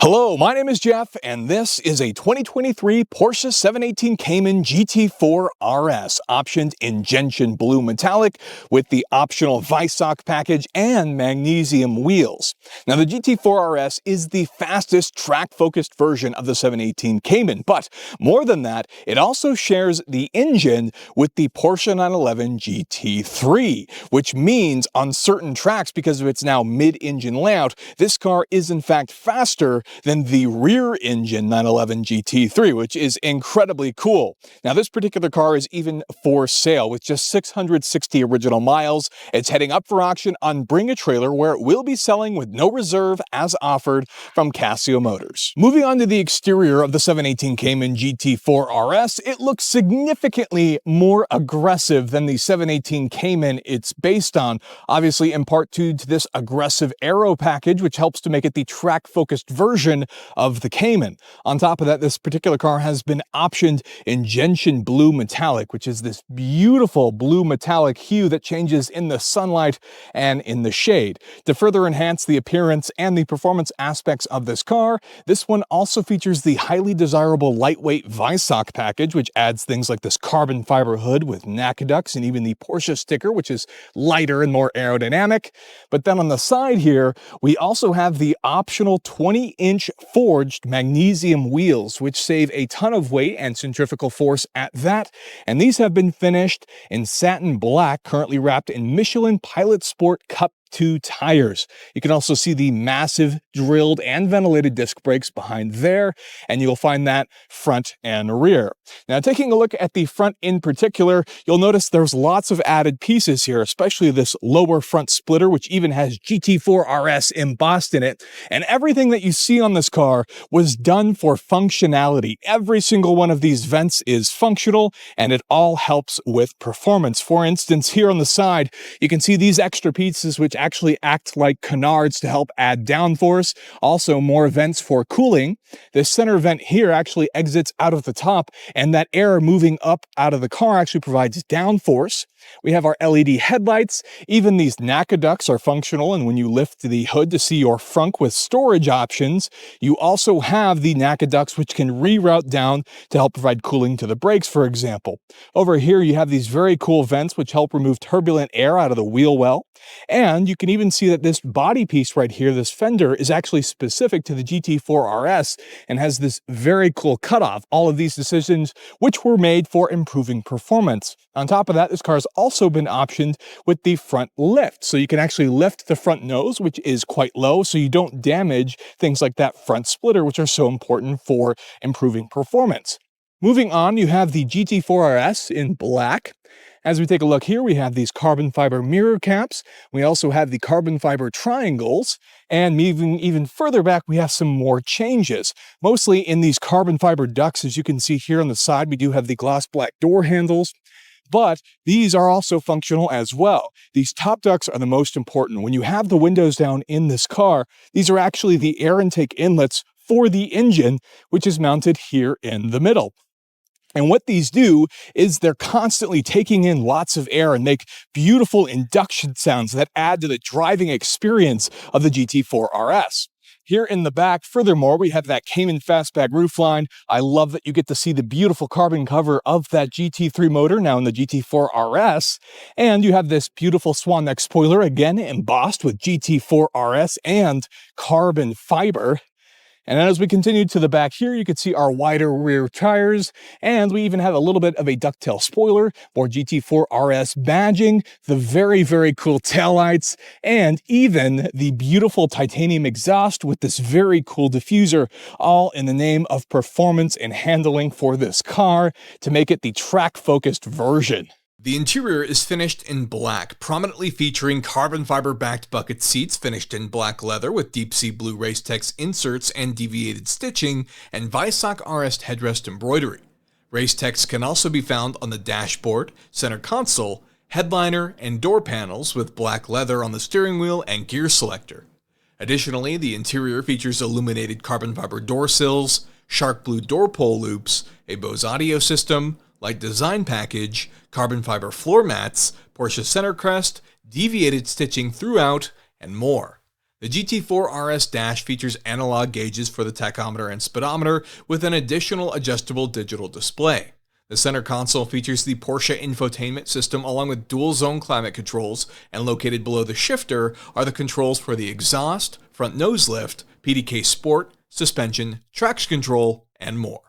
Hello, my name is Jeff, and this is a 2023 Porsche 718 Cayman GT4 RS, optioned in Gentian blue metallic with the optional Weissach package and magnesium wheels. Now, the GT4 RS is the fastest track-focused version of the 718 Cayman, but more than that, it also shares the engine with the Porsche 911 GT3, which means on certain tracks, because of its now mid-engine layout, this car is in fact faster than the rear engine 911 GT3, which is incredibly cool. Now, this particular car is even for sale with just 660 original miles. It's heading up for auction on Bring a Trailer, where it will be selling with no reserve as offered from Cascio Motors. Moving on to the exterior of the 718 Cayman GT4 RS, it looks significantly more aggressive than the 718 Cayman it's based on, obviously in part due to this aggressive aero package, which helps to make it the track-focused version of the Cayman. On top of that, this particular car has been optioned in Gentian blue metallic, which is this beautiful blue metallic hue that changes in the sunlight and in the shade. To further enhance the appearance and the performance aspects of this car, this one also features the highly desirable lightweight Weissach package, which adds things like this carbon fiber hood with nacoducts and even the Porsche sticker, which is lighter and more aerodynamic. But then on the side here, we also have the optional 20-inch forged magnesium wheels, which save a ton of weight and centrifugal force at that. And these have been finished in satin black, currently wrapped in Michelin Pilot Sport Cup 2 tires. You can also see the massive drilled and ventilated disc brakes behind there, and you'll find that front and rear. Now, taking a look at the front in particular, you'll notice there's lots of added pieces here, especially this lower front splitter, which even has GT4 RS embossed in it. And everything that you see on this car was done for functionality. Every single one of these vents is functional, and it all helps with performance. For instance, here on the side, you can see these extra pieces which actually act like canards to help add downforce. Also, more vents for cooling. This center vent here actually exits out of the top, and that air moving up out of the car actually provides downforce. We have our LED headlights. Even these nacoducts are functional, and when you lift the hood to see your frunk with storage options, you also have the nacoducts which can reroute down to help provide cooling to the brakes, for example. Over here, you have these very cool vents which help remove turbulent air out of the wheel well. And you can even see that this body piece right here, this fender, is actually specific to the GT4 RS and has this very cool cutoff. All of these decisions which were made for improving performance. On top of that, this car has also been optioned with the front lift. So you can actually lift the front nose, which is quite low, so you don't damage things like that front splitter, which are so important for improving performance. Moving on, you have the GT4 RS in black. As we take a look here, we have these carbon fiber mirror caps. We also have the carbon fiber triangles. And moving even further back, we have some more changes. Mostly in these carbon fiber ducts, as you can see here on the side, we do have the gloss black door handles. But these are also functional as well. These top ducts are the most important. When you have the windows down in this car, these are actually the air intake inlets for the engine, which is mounted here in the middle. And what these do is they're constantly taking in lots of air and make beautiful induction sounds that add to the driving experience of the GT4 RS. Here in the back, furthermore, we have that Cayman fastback roofline. I love that you get to see the beautiful carbon cover of that GT3 motor now in the GT4 RS. And you have this beautiful swan neck spoiler, again embossed with GT4 RS and carbon fiber. And then as we continue to the back here, you can see our wider rear tires, and we even have a little bit of a ducktail spoiler, more GT4 RS badging, the very, very cool taillights, and even the beautiful titanium exhaust with this very cool diffuser, all in the name of performance and handling for this car to make it the track-focused version. The interior is finished in black, prominently featuring carbon fiber backed bucket seats finished in black leather with deep sea blue Racetex inserts and deviated stitching, and Weissach RS headrest embroidery. Racetex can also be found on the dashboard, center console, headliner, and door panels with black leather on the steering wheel and gear selector. Additionally, the interior features illuminated carbon fiber door sills, shark blue door pull loops, a Bose audio system, light design package, carbon fiber floor mats, Porsche center crest, deviated stitching throughout, and more. The GT4 RS dash features analog gauges for the tachometer and speedometer with an additional adjustable digital display. The center console features the Porsche infotainment system along with dual-zone climate controls, and located below the shifter are the controls for the exhaust, front nose lift, PDK Sport, suspension, traction control, and more.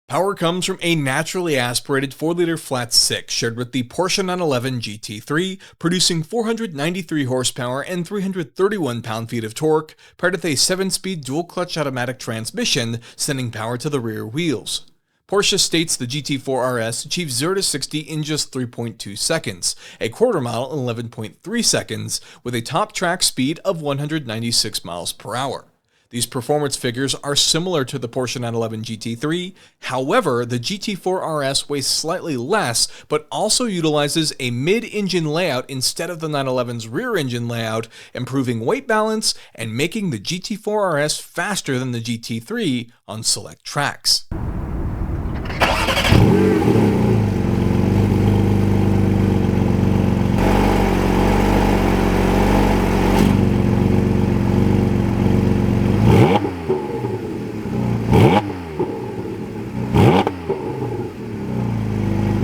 Power comes from a naturally aspirated 4-liter flat 6 shared with the Porsche 911 GT3, producing 493 horsepower and 331 pound-feet of torque, paired with a 7-speed dual-clutch automatic transmission, sending power to the rear wheels. Porsche states the GT4 RS achieves 0 to 60 in just 3.2 seconds, a quarter mile in 11.3 seconds, with a top track speed of 196 miles per hour. These performance figures are similar to the Porsche 911 GT3, however, the GT4 RS weighs slightly less, but also utilizes a mid-engine layout instead of the 911's rear-engine layout, improving weight balance and making the GT4 RS faster than the GT3 on select tracks.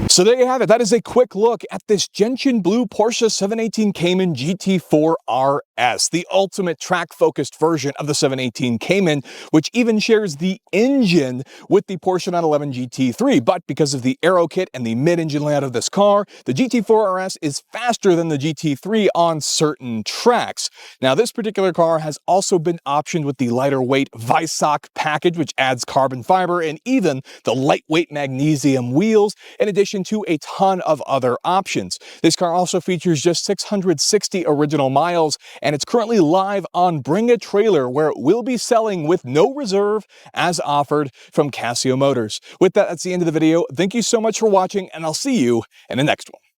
So there you have it. That is a quick look at this Gentian blue Porsche 718 Cayman GT4 RS, the ultimate track-focused version of the 718 Cayman, which even shares the engine with the Porsche 911 GT3. But because of the aero kit and the mid-engine layout of this car, the GT4 RS is faster than the GT3 on certain tracks. Now, this particular car has also been optioned with the lighter weight Weissach package, which adds carbon fiber and even the lightweight magnesium wheels, in addition to a ton of other options. This car also features just 660 original miles, and it's currently live on Bring a Trailer, where it will be selling with no reserve as offered from Cascio Motors. With that, that's the end of the video. Thank you so much for watching, and I'll see you in the next one.